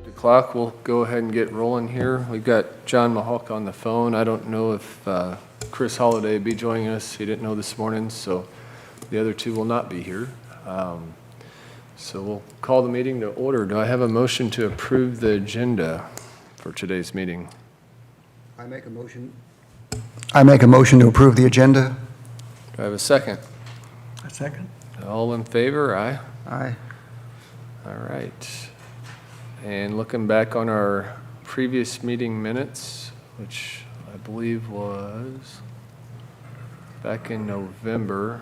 The clock, we'll go ahead and get rolling here. We've got John Mahawk on the phone. I don't know if Chris Holliday will be joining us. He didn't know this morning, so the other two will not be here. So we'll call the meeting to order. Do I have a motion to approve the agenda for today's meeting? I make a motion to approve the agenda. Do I have a second? A second. All in favor? Aye. Aye. All right. And looking back on our previous meeting minutes, which I believe was back in November.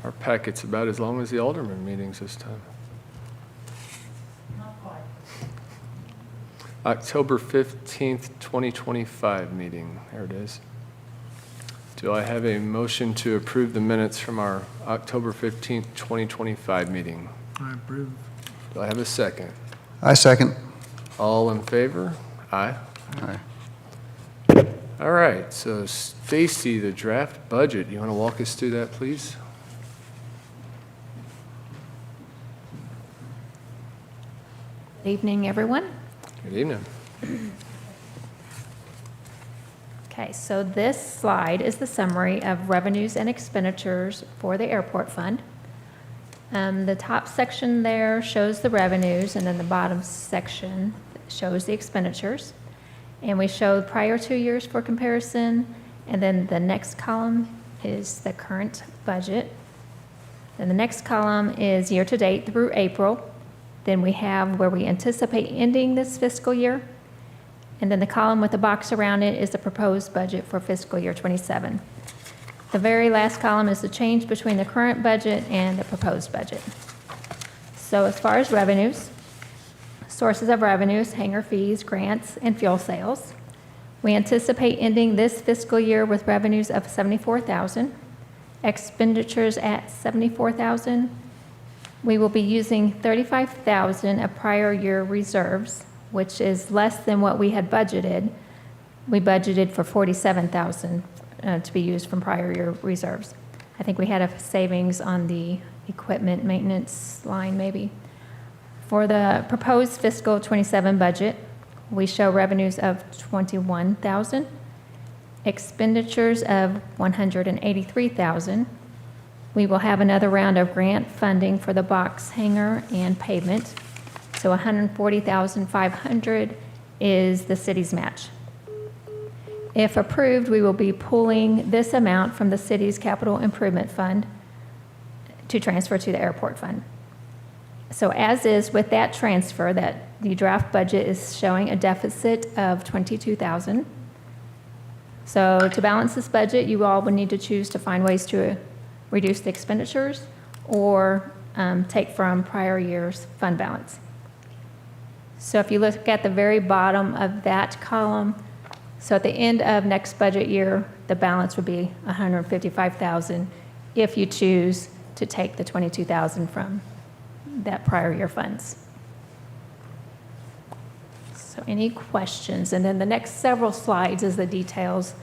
Our packet's about as long as the Alderman meetings this time. Not quite. October 15th, 2025 meeting. There it is. Do I have a motion to approve the minutes from our October 15th, 2025 meeting? I approve. Do I have a second? I second. All in favor? Aye. Aye. All right, so Stacy, the draft budget, you want to walk us through that, please? Good evening, everyone. Good evening. Okay, so this slide is the summary of revenues and expenditures for the airport fund. The top section there shows the revenues, and then the bottom section shows the expenditures. And we showed prior 2 years for comparison, and then the next column is the current budget. Then the next column is year-to-date through April. Then we have where we anticipate ending this fiscal year. And then the column with the box around it is the proposed budget for fiscal year 27. The very last column is the change between the current budget and the proposed budget. So as far as revenues, sources of revenues, hangar fees, grants, and fuel sales. We anticipate ending this fiscal year with revenues of $74,000, expenditures at $74,000. We will be using $35,000 of prior year reserves, which is less than what we had budgeted. We budgeted for $47,000 to be used from prior year reserves. I think we had a savings on the equipment maintenance line, maybe. For the proposed fiscal 27 budget, we show revenues of $21,000, expenditures of $183,000. We will have another round of grant funding for the box hangar and pavement. So $140,500 is the city's match. If approved, we will be pulling this amount from the city's capital improvement fund to transfer to the airport fund. So as is with that transfer, that the draft budget is showing a deficit of $22,000. So to balance this budget, you all would need to choose to find ways to reduce the expenditures or take from prior year's fund balance. So if you look at the very bottom of that column, so at the end of next budget year, the balance would be $155,000 if you choose to take the $22,000 from that prior year funds. So any questions? And then the next several slides is the details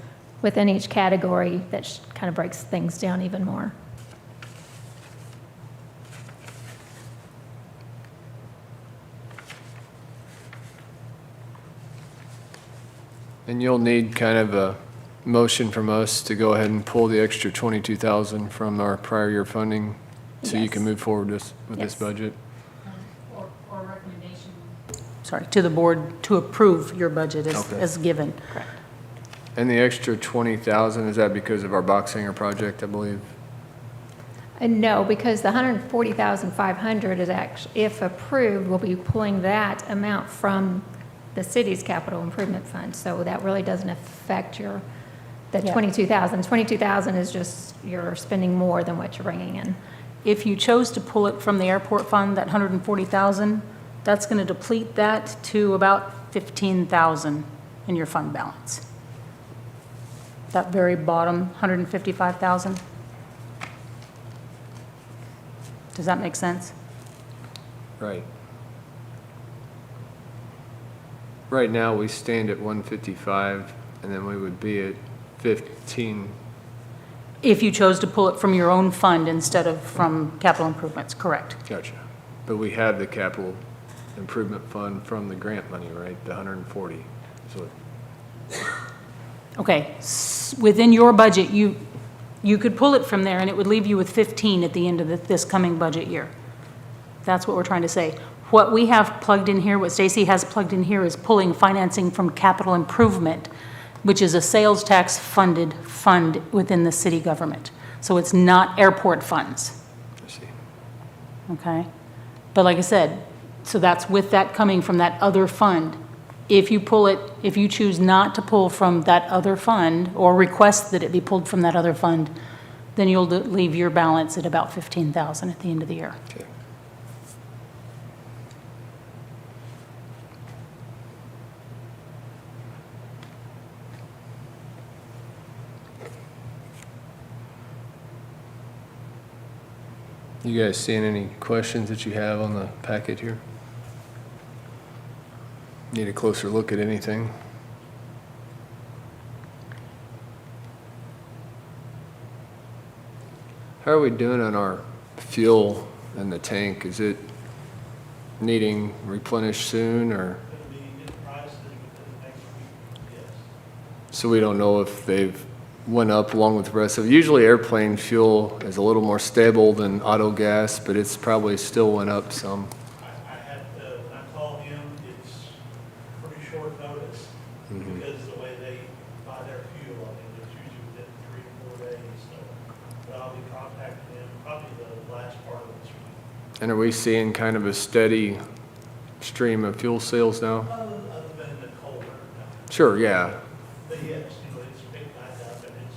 within each category that kind of breaks things down even more. And you'll need kind of a motion from us to go ahead and pull the extra $22,000 from our prior year funding so you can Yes. move forward with this Yes. budget. Or recommendation. Sorry, to the board to approve your budget Okay. as given. Correct. And the extra $20,000, is that because of our box hangar project, I believe? No, because the $140,500 is actually, if approved, we'll be pulling that amount from the city's capital improvement fund. So that really doesn't affect the Yeah. 22,000. 22,000 is just you're spending more than what you're bringing in. If you chose to pull it from the airport fund, that 140,000, that's going to deplete that to about 15,000 in your fund balance. That very bottom, 155,000. Does that make sense? Right. Right now, we stand at 155, and then we would be at 15. If you chose to pull it from your own fund instead of from capital improvements, correct? Gotcha. But we have the capital improvement fund from the grant money, right? The 140. So Okay, within your budget, you could pull it from there, and it would leave you with 15 at the end of this coming budget year. That's what we're trying to say. What we have plugged in here, what Stacy has plugged in here is pulling financing from capital improvement, which is a sales tax funded fund within the city government. So it's not airport funds, I see. okay? But like I said, so that's with that coming from that other fund. If you pull it, if you choose not to pull from that other fund or request that it be pulled from that other fund, then you'll leave your balance at about 15,000 at the end of the year. Okay. You guys seeing any questions that you have on the packet here? Need a closer look at anything? How are we doing on our fuel in the tank? Is it needing replenished soon, or? So we don't know if they've went up along with the rest of it. Usually airplane fuel is a little more stable than auto gas, but it's probably still went up some. I had to, when I called him, it's pretty short notice because the way they buy their fuel, I think it's usually within 3 or 4 days, so. But I'll be contacting him probably the last part of this week. And are we seeing kind of a steady stream of fuel sales now? Other than the cold winter time. Sure, yeah, But yes, it's picked back up and it's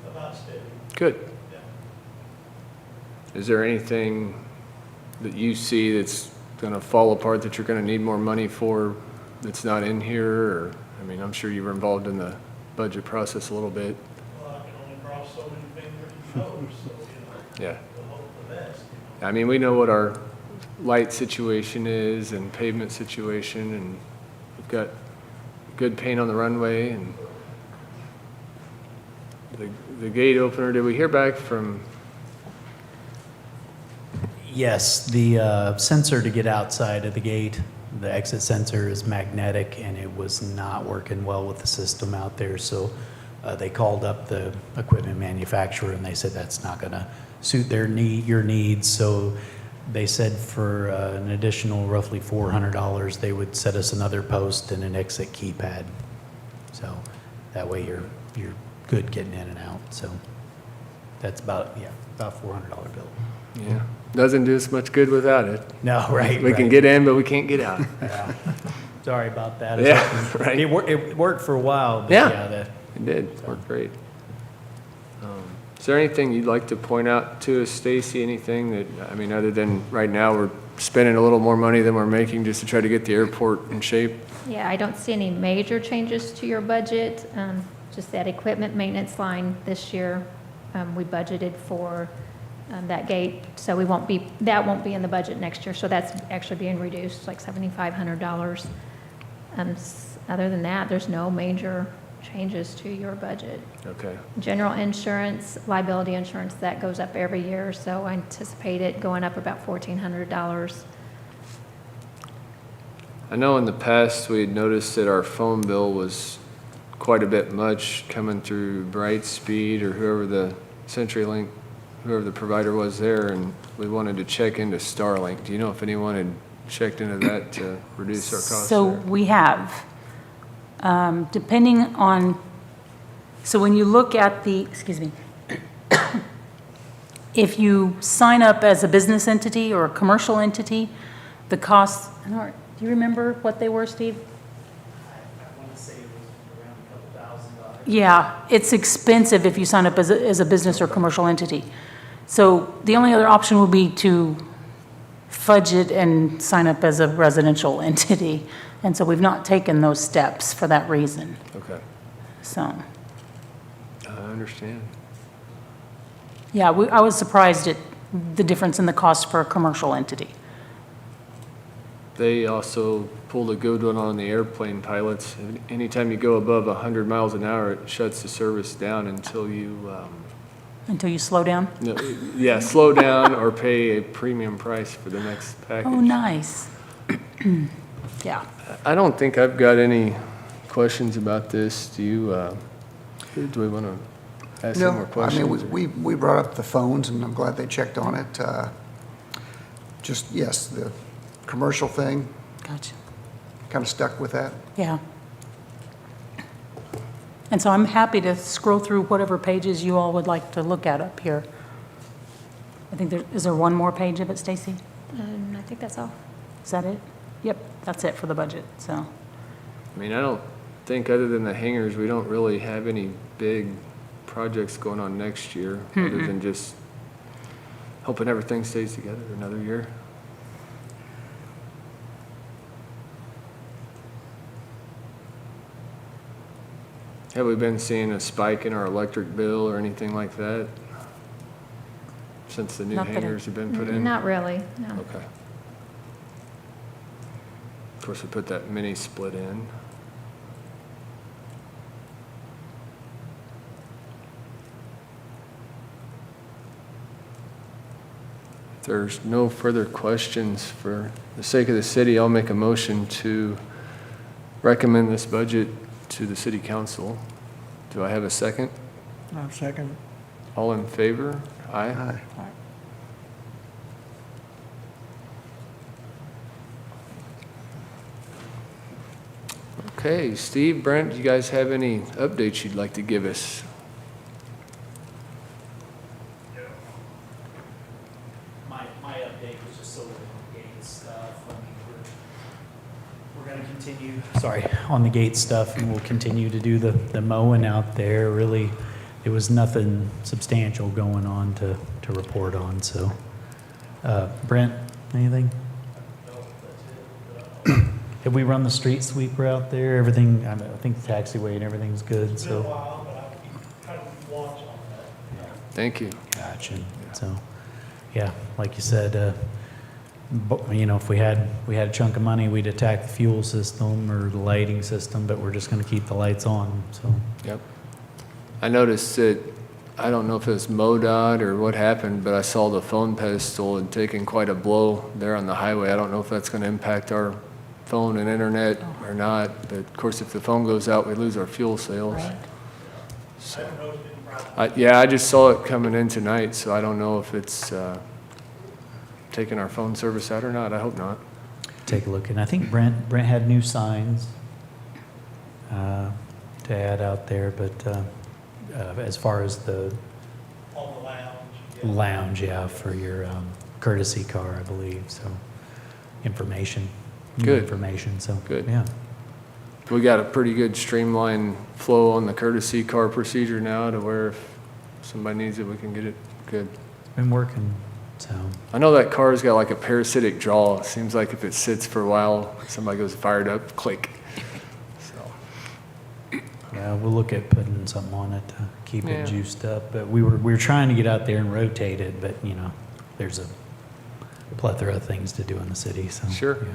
about steady, good. yeah. Is there anything that you see that's gonna fall apart that you're gonna need more money for that's not in here, or, I mean, I'm sure you were involved in the budget process a little bit. Well, I can only cross so many fingers and toes, so, Yeah. we'll hope the best. I mean, we know what our light situation is and pavement situation, and we've got good paint on the runway, and the gate opener, did we hear back from, Yes, the sensor to get outside of the gate, the exit sensor is magnetic, and it was not working well with the system out there. So they called up the equipment manufacturer, and they said that's not going to suit your needs. So they said for an additional roughly $400, they would set us another post and an exit keypad. So that way you're good getting in and out. So that's about $400 bill. yeah, doesn't do us much good without it. No, right. We can right. get in, but we can't get out. Yeah. Sorry about that. Yeah, right. It worked for a while, but Yeah. yeah, It did, worked great. Is there anything you'd like to point out to us, Stacy? Anything that, I mean, other than right now, we're spending a little more money than we're making just to try to get the airport in shape? Yeah, I don't see any major changes to your budget, just that equipment maintenance line this year. We budgeted for that gate, so that won't be in the budget next year, so that's actually being reduced, like $7,500. Other than that, there's no major changes to your budget. Okay, General insurance, liability insurance, that goes up every year, so I anticipate it going up about $1,400. I know in the past, we had noticed that our phone bill was quite a bit much coming through Brightspeed or whoever the CenturyLink, whoever the provider was there, and we wanted to check into Starlink. Do you know if anyone had checked into that to reduce our costs So there? we have, depending on, so when you look at the, excuse me, if you sign up as a business entity or a commercial entity, the costs, do you remember what they were, Steve? I want to say it was around a couple $1,000. Yeah, it's expensive if you sign up as a business or commercial entity. So the only other option would be to fudge it and sign up as a residential entity. And so we've not taken those steps for that reason, Okay, so. I understand. Yeah, I was surprised at the difference in the cost for a commercial entity. They also pulled a good one on the airplane pilots. Anytime you go above 100 miles an hour, it shuts the service down until you until you slow down? No, yeah, slow down or pay a premium price for the next package. Oh, nice. Yeah. I don't think I've got any questions about this. Do you, do we want to ask some more No, I questions? mean, we brought up the phones, and I'm glad they checked on it. Just, yes, the commercial thing, Gotcha. kind of stuck with that. Yeah. And so I'm happy to scroll through whatever pages you all would like to look at up here. I think is there one more page of it, Stacy? I think that's all. Is that it? Yep, that's it for the budget, so. I mean, I don't think, other than the hangars, we don't really have any big projects going on next year, other than just hoping everything stays together another year. Have we been seeing a spike in our electric bill or anything like that since the new Not that I- hangars have been put in? Not really, no. Okay. Of course, we put that mini split in. If there's no further questions, for the sake of the city, I'll make a motion to recommend this budget to the city council. Do I have a second? I'll second. All in favor? Aye. Aye. Okay, Steve, Brent, do you guys have any updates you'd like to give us? My update was just over the gate stuff. I mean, we're going to continue, sorry, on the gate stuff, and we'll continue to do the mowing out there. Really, there was nothing substantial going on to report on, so. Brent, anything? Have we run the street sweeper out there? Everything, I think the taxiway and everything's good, It's been a so. while, but I kind of watch on that. Thank you. Gotcha. So, yeah, like you said, you know, if we had a chunk of money, we'd attack the fuel system or the lighting system, but we're just gonna keep the lights on, so. Yep. I noticed that, I don't know if it was MoDOT or what happened, but I saw the phone pedestal had taken quite a blow there on the highway. I don't know if that's going to impact our phone and internet or not, but of course, if the phone goes out, we lose our fuel sales. Right. I haven't noticed any problem. Yeah, I just saw it coming in tonight, so I don't know if it's taking our phone service out or not. I hope not. Take a look, and I think Brent had new signs to add out there, but as far as the On the lounge. yeah. lounge, yeah, for your courtesy car, I believe, so, information. New Good. information, so. Good. Yeah. We got a pretty good streamlined flow on the courtesy car procedure now, to where if somebody needs it, we can get it good. Been working, so. I know that car's got like a parasitic draw. It seems like if it sits for a while, somebody goes fired up, click. So, Yeah, we'll look at putting something on it to keep Yeah. it juiced up, but we were trying to get out there and rotate it, but, you know, there's a plethora of things to do in the city, so. Sure. Yeah.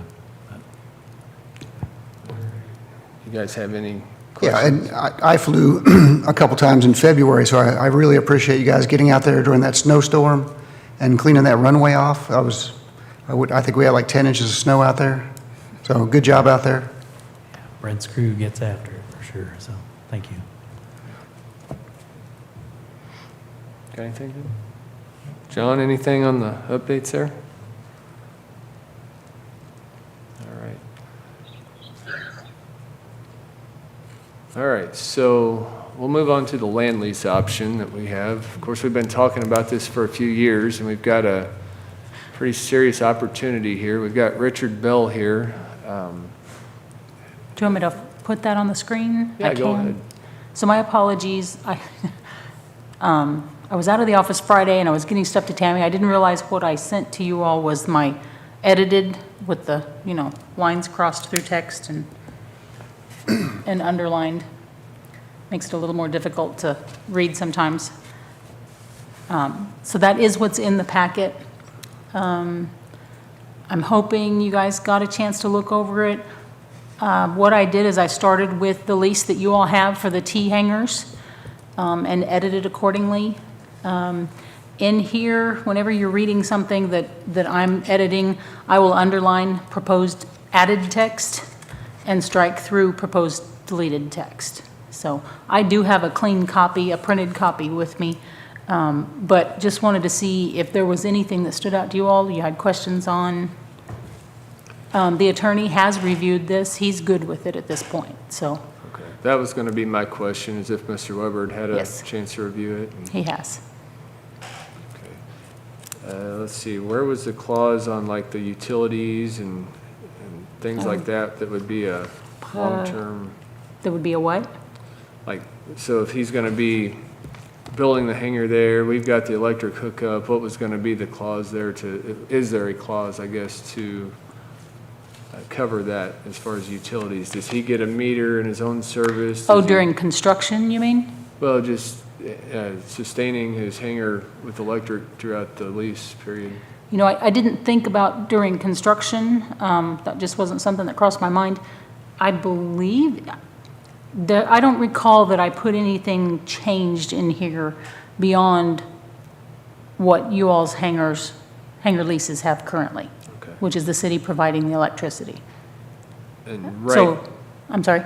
you guys have any Yeah, questions? and I flew a couple times in February, so I really appreciate you guys getting out there during that snowstorm and cleaning that runway off. I think we had like 10 inches of snow out there, so good job out there. Brent's crew gets after it for sure, so, thank you. Got anything? John, anything on the updates there? All right. All right, so we'll move on to the land lease option that we have. Of course, we've been talking about this for a few years, and we've got a pretty serious opportunity here. We've got Richard Bell here. Do you want me to put that on the screen? Yeah, I go can. ahead. So my apologies. I was out of the office Friday and I was getting stuff to Tammy. I didn't realize what I sent to you all was my edited with the, you know, lines crossed through text and underlined. Makes it a little more difficult to read sometimes. So that is what's in the packet. I'm hoping you guys got a chance to look over it. What I did is I started with the lease that you all have for the T hangars and edited accordingly. In here, whenever you're reading something that I'm editing, I will underline proposed added text and strike through proposed deleted text. So I do have a clean copy, a printed copy with me, but just wanted to see if there was anything that stood out to you all, you had questions on. The attorney has reviewed this, he's good with it at this point, so Okay. That was going to be my question, is if Mr. Weber had had a Yes. chance to review it. And- he has. Let's see, where was the clause on like the utilities and things like that, that would be a long-term, There would be a what? like, so if he's gonna be building the hangar there, we've got the electric hookup, what was gonna be the clause there to, is there a clause, I guess, to cover that as far as utilities? Does he get a meter in his own service? Oh, Does he- during construction, you mean? Well, just sustaining his hangar with electric throughout the lease period. You know, I didn't think about during construction, that just wasn't something that crossed my mind. I believe, I don't recall that I put anything changed in here beyond what you all's hangar leases have currently, Okay. which is the city providing the electricity. And right, So, I'm sorry?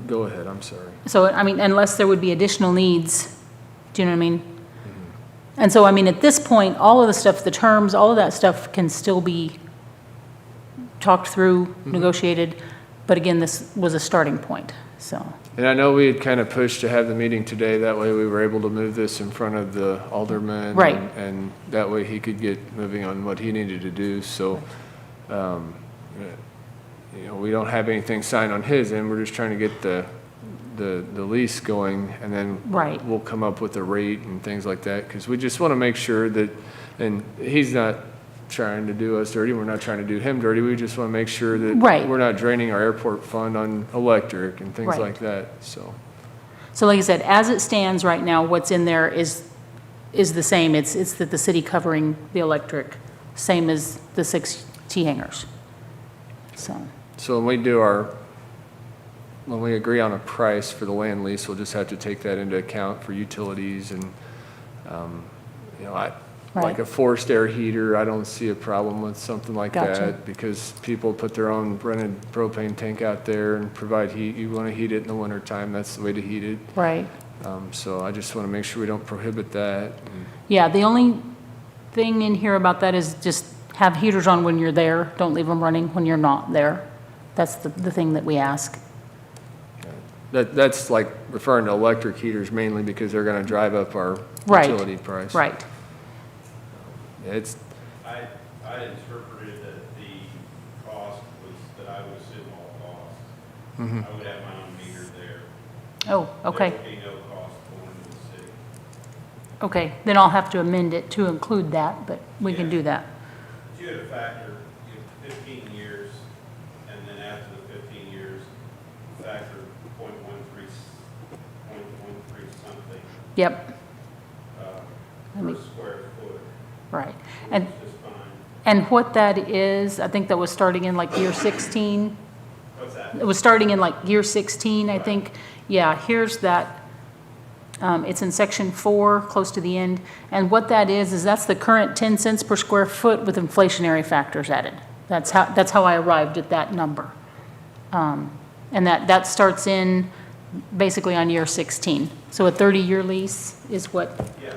go ahead, I'm sorry. So, I mean, unless there would be additional needs, do you know what I mean? And so, I mean, at this point, all of the stuff, the terms, all of that stuff can still be talked through, negotiated, but again, this was a starting point, so. And I know we had kind of pushed to have the meeting today, that way we were able to move this in front of the alderman. Right. And that way he could get moving on what he needed to do, so, you know, we don't have anything signed on his end, we're just trying to get the lease going, and then Right. we'll come up with a rate and things like that, because we just want to make sure that, and he's not trying to do us dirty, we're not trying to do him dirty, we just want to make sure that Right. we're not draining our airport fund on electric and things Right. like that, so. So like I said, as it stands right now, what's in there is the same. It's that the city covering the electric, same as the 6 T hangars. So, So when we agree on a price for the land lease, we'll just have to take that into account for utilities and, you know, like Right. a forced air heater, I don't see a problem with something like Gotcha. that, because people put their own rented propane tank out there and provide heat. You want to heat it in the wintertime, that's the way to heat it. right. So I just want to make sure we don't prohibit that. Yeah, the only thing in here about that is just have heaters on when you're there. Don't leave them running when you're not there. That's the thing that we ask. That's like referring to electric heaters mainly because they're going to drive up our Right. utility price. Right. It's, I interpreted that the cost was that I would assume all costs. I would have my own meter there. Oh, okay. There would be no cost going to the city. Okay, then I'll have to amend it to include that, but we can do that. But you had a factor, you have 15 years, and then after the 15 years, factor .13 something Yep, Let me- per square foot, right. which And is just fine. And what that is, I think that was starting in like year 16. What's that? It was starting in like year 16, I think. Yeah, here's that. It's in section 4, close to the end. And what that is that's the current 10 cents per square foot with inflationary factors added. That's how I arrived at that number. And that starts in basically on year 16. So a 30-year lease is what, Yeah,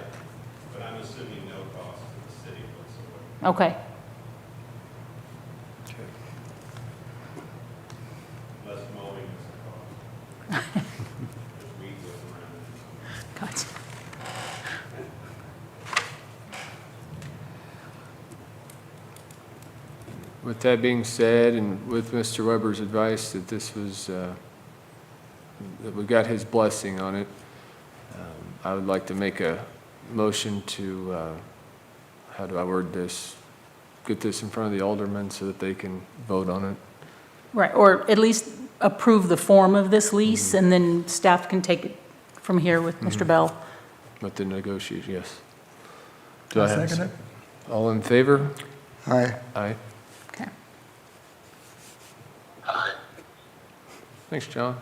but I'm assuming no cost to the city whatsoever, okay. unless mowing is a cost. There's weeds around. Gotcha. with that being said, and with Mr. Weber's advice that this was, that we got his blessing on it, I would like to make a motion to, how do I word this? Get this in front of the aldermen so that they can vote on it. Right, or at least approve the form of this lease, and then staff can take it from here with Mr. Bell. With the negotiation, yes. Do I I'll have a second it. All in favor? Aye. Aye. Okay. Thanks, John.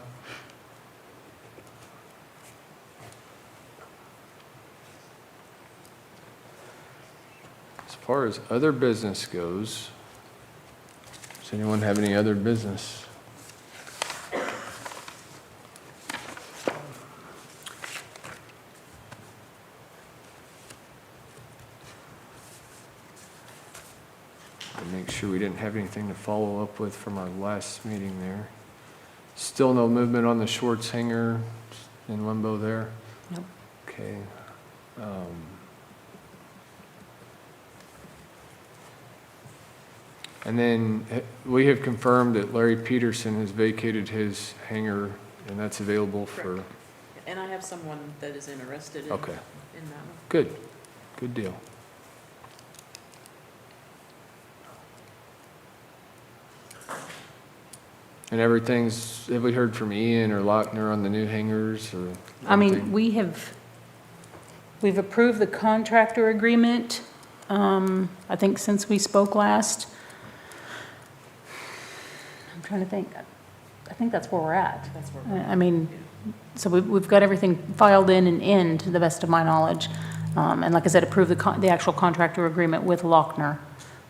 far as other business goes, does anyone have any other business? To make sure we didn't have anything to follow up with from our last meeting there. Still no movement on the Schwartz hangar in limbo there? Nope. Okay. And then we have confirmed that Larry Peterson has vacated his hangar, and that's available for, Correct. And I have someone that is interested in, okay, in that one. good, good deal. And everything's, have we heard from Ian or Lochner on the new hangars or? I mean, anything? we've approved the contractor agreement, I think since we spoke last. I'm trying to think. I think that's where we're at. That's where we're I mean, so we've got everything filed in and in, to the best of my knowledge. And like I said, approved the actual contractor agreement with Lochner.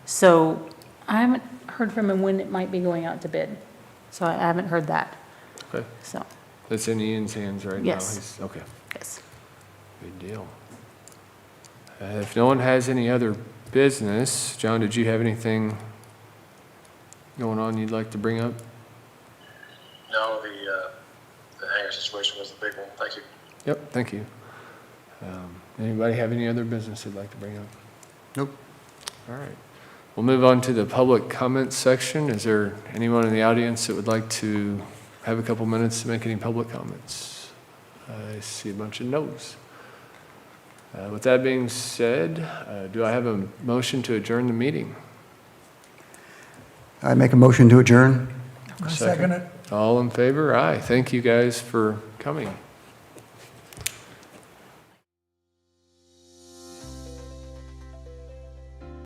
So I haven't heard from him when it might be going out to bid. So I haven't heard that, Okay, so, that's in Ian's hands right now? Yes. He's- Okay, yes. good deal. If no one has any other business, John, did you have anything going on you'd like to bring up? No, the hangar situation was the big one. Thank you. Yep, thank you. Anybody have any other business they'd like to bring up? Nope. All right. We'll move on to the public comment section. Is there anyone in the audience that would like to have a couple minutes to make any public comments? I see a bunch of no's. With that being said, do I have a motion to adjourn the meeting? I make a motion to adjourn. I second it. All in favor? Aye. Thank you guys for coming.